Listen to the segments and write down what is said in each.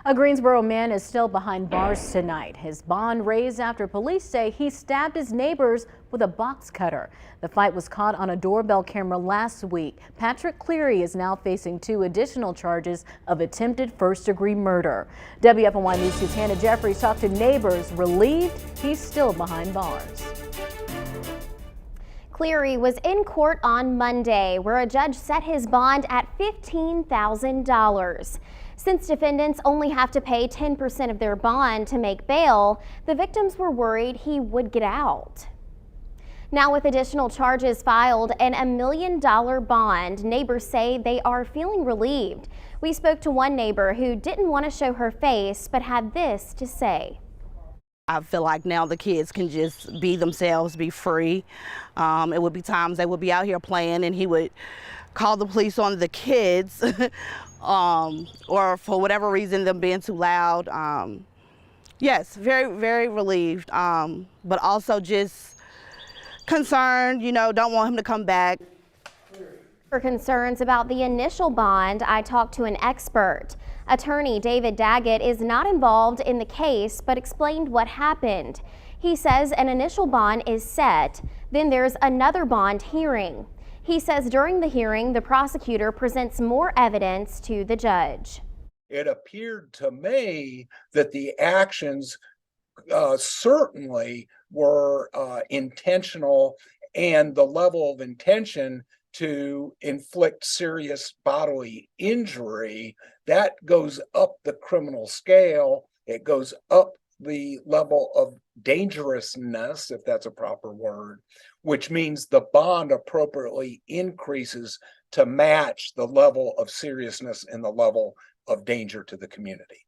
A Greensboro man is still behind bars tonight. His bond raised after police say he stabbed his neighbors with a box cutter. The fight was caught on a doorbell camera last week. Patrick Cleary is now facing 2 additional charges of attempted first-degree murder. WFNY News 2's Hannah Jeffries talked to neighbors relieved he's still behind bars. Cleary was in court on Monday, where a judge set his bond at $15,000. Since defendants only have to pay 10% of their bond to make bail, the victims were worried he would get out. Now, with additional charges filed and a $1 million bond, neighbors say they are feeling relieved. We spoke to one neighbor who didn't want to show her face, but had this to say. I feel like now the kids can just be themselves, be free. It would be times they would be out here playing and he would call the police on the kids or for whatever reason them being too loud. Yes, very, very relieved, but also just concerned, don't want him to come back. For concerns about the initial bond, I talked to an expert. Attorney David Daggett is not involved in the case, but explained what happened. He says an initial bond is set, then there's another bond hearing. He says during the hearing, the prosecutor presents more evidence to the judge. It appeared to me that the actions certainly were intentional, and the level of intention to inflict serious bodily injury, that goes up the criminal scale. It goes up the level of dangerousness, if that's a proper word, which means the bond appropriately increases to match the level of seriousness and the level of danger to the community.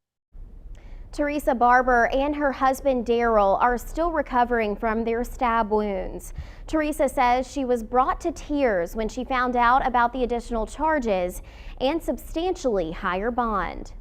Teresa Barber and her husband Darryl are still recovering from their stab wounds. Teresa says she was brought to tears when she found out about the additional charges and substantially higher bond.